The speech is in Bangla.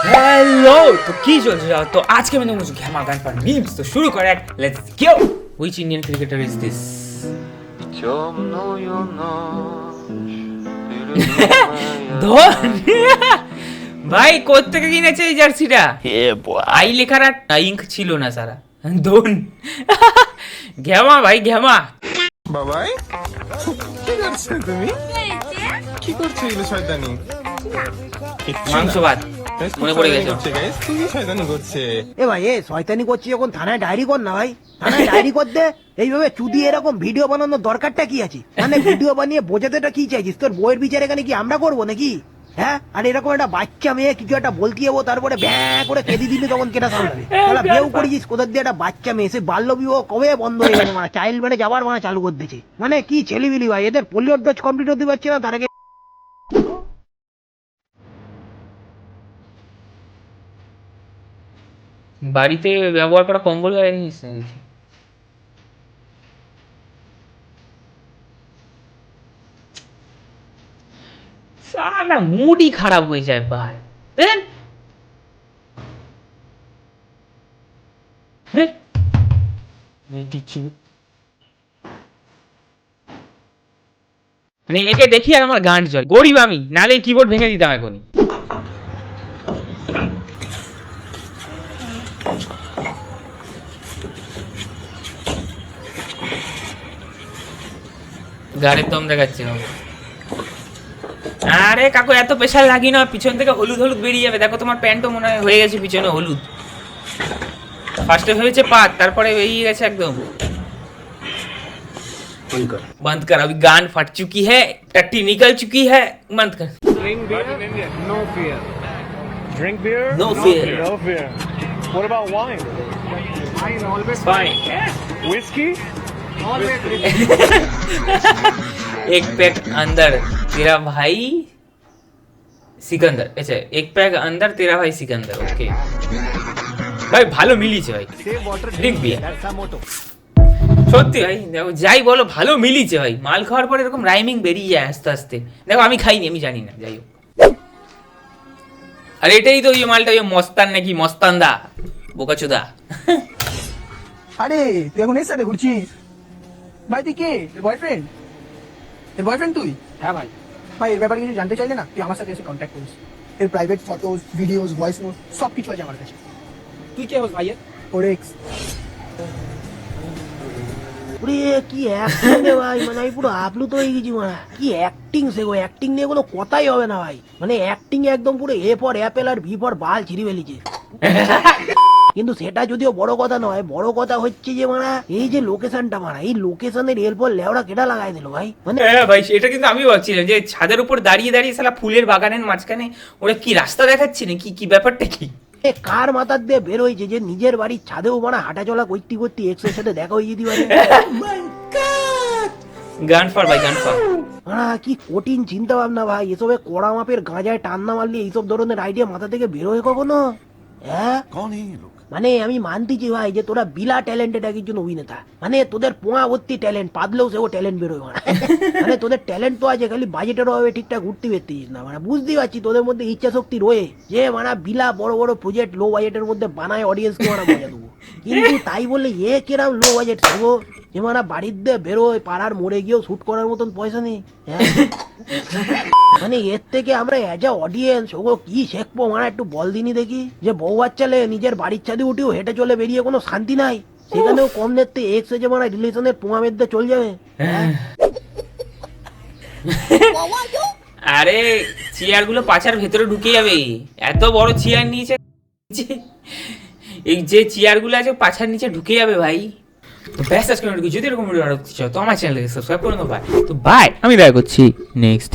हेलो तो की चल रहा तो आज के मैंने मुझे घेमा गान पर मीम्स तो शुरू करें let's go which Indian cricketer is this ধোন ভাই কোত্থেকে কিনেছে এই জার্সিটা আই লেখার আর ইঙ্ক ছিল না সারা ধোন ঘেমা ভাই ঘেমা বাবাই কি করছো তুমি কি করছো এগুলো শয়তানি মাংস ভাত মনে পড়ে গেছে তুমি শয়তানি করছে এ ভাই এ শয়তানি করছি যখন থানায় ডায়েরি কর না ভাই থানায় ডায়েরি কর দে এইভাবে চুদি এরকম ভিডিও বানানোর দরকারটা কি আছে মানে ভিডিও বানিয়ে বোঝাতেটা কি চাইছিস তোর বইয়ের বিচার এখানে কি আমরা করবো নাকি হ্যাঁ আর এরকম একটা বাচ্চা মেয়ে কিছু একটা বলতে যাবো তারপরে ব্যাঁ করে কেঁদে দিবি তখন কেটা সামলাবে তাহলে বিয়েও করেছিস কোথার দিয়ে একটা বাচ্চা মেয়ে সে বাল্য বিবাহ কবে বন্ধ হয়ে গেছে মানে চাইল্ড মানে যাবার মানে চালু করে দিয়েছে মানে কি ছেলেবিলি ভাই এদের পোলিও ডোজ কমপ্লিট হতে পারছে না তার আগে বাড়িতে ব্যবহার করা কম্বল নিস সারা মুডই খারাপ হয়ে যায় ভাই দেন মানে একে দেখি আর আমার গান জল গরিব আমি নালে কিবোর্ড ভেঙে দিতাম এখনই গাড়ির দম দেখাচ্ছে আরে কাকু এত প্রেশার লাগি না পিছন থেকে হলুদ হলুদ বেরিয়ে যাবে দেখো তোমার প্যান্টও মনে হয় হয়ে গেছে পিছনে হলুদ ফার্স্টে হয়েছে পাত তারপরে বেরিয়ে গেছে একদম बंद कर अभी गान फट चुकी है टट्टी निकल चुकी है बंद कर Drink beer? No fear. Drink beer? No fear. No fear. What about wine? Wine always fine Whiskey? Always. एक पैक अंदर तेरा भाई सिकंदर अच्छा एक पैक अंदर तेरा भाई सिकंदर ओके भाई ভালো মিলিছে ভাই ড্রিঙ্ক বিয়ার সত্যি ভাই দেখো যাই বলো ভালো মিলিছে ভাই মাল খাওয়ার পরে এরকম রাইমিং বেরিয়ে যায় আস্তে আস্তে দেখো আমি খাইনি আমি জানি না যাই হোক আর এটাই তো এই মালটা ওই মস্তান নাকি মস্তানদা বোকাচোদা আরে তুই এখন এর সাথে ঘুরছিস ভাই তুই কে বয়ফ্রেন্ড এর বয়ফ্রেন্ড তুই হ্যাঁ ভাই ভাই এর ব্যাপারে কিছু জানতে চাইলে না তুই আমার সাথে এসে কন্ট্যাক্ট করিস এর private photos videos voice note সব কিছু আছে আমার কাছে তুই কে হোস ভাইয়ের ওর এক্স ওরে কি অ্যাক্টিং রে ভাই মানে আমি পুরো আপ্লুত হয়ে গেছি মানে কি অ্যাক্টিং সেগো অ্যাক্টিং নিয়ে কোনো কথাই হবে না ভাই মানে অ্যাক্টিং একদম পুরো এ ফর অ্যাপেল আর ভি ফর বাল ছিঁড়ে ফেলেছে কিন্তু সেটা যদিও বড় কথা নয় বড় কথা হচ্ছে যে মানে এই যে লোকেশনটা মানে এই লোকেশনের এরপর লেওড়া কেটা লাগাই দিল ভাই মানে হ্যাঁ ভাই এটা কিন্তু আমি ভাবছিলাম যে ছাদের উপর দাঁড়িয়ে দাঁড়িয়ে সালা ফুলের বাগানের মাঝখানে ওরা কি রাস্তা দেখাচ্ছে না কি কি ব্যাপারটা কি কার মাথার দিয়ে বের হয়েছে যে নিজের বাড়ির ছাদেও মানে হাঁটা চলা করতে করতে এক্সের সাথে দেখা হয়ে যেতে পারে গান ফর ভাই গান ফর কি কঠিন চিন্তা ভাবনা ভাই এসবে কড়া মাপের গাঁজায় টান্না মারলে এইসব ধরনের আইডিয়া মাথা থেকে বেরোয় কখনো হ্যাঁ মানে আমি মানতেছি ভাই যে তোরা বিলা ট্যালেন্টেড একজন অভিনেতা মানে তোদের পোয়া ভর্তি ট্যালেন্ট পাদলেও সেও ট্যালেন্ট বেরোয় মানে তোদের ট্যালেন্ট তো আছে খালি বাজেটের অভাবে ঠিকঠাক ঘুরতে পারতিস না মানে বুঝতেই পারছি তোদের মধ্যে ইচ্ছা শক্তি রয়ে যে মানে বিলা বড় বড় প্রজেক্ট লো বাজেটের মধ্যে বানায় অডিয়েন্সকে মানে মজা দেবো কিন্তু তাই বলে এ কেরাম লো বাজেট থাকবো যে মানে বাড়ির দিয়ে বেরোয় পাড়ার মোড়ে গিয়েও শুট করার মতন পয়সা নেই মানে এর থেকে আমরা অ্যাজ আ অডিয়েন্স ওগুলো কি শেখবো মানে একটু বল দিনই দেখি যে বউ বাচ্চালে নিজের বাড়ির ছাদে উঠেও হেঁটে চলে বেরিয়ে কোনো শান্তি নাই সেখানেও কম দেখতে এক্স যে মানে রিলেশনের পোঙা মেদে চল যাবে আরে চেয়ার গুলো পাছার ভেতরে ঢুকে যাবে এত বড় চেয়ার নিয়েছে এই যে চেয়ার গুলো আছে পাছার নিচে ঢুকে যাবে ভাই তো ব্যাস আজকে যদি এরকম ভিডিও তো আমার চ্যানেলকে সাবস্ক্রাইব করে নেবো ভাই তো বাই আমি দেখা করছি নেক্সট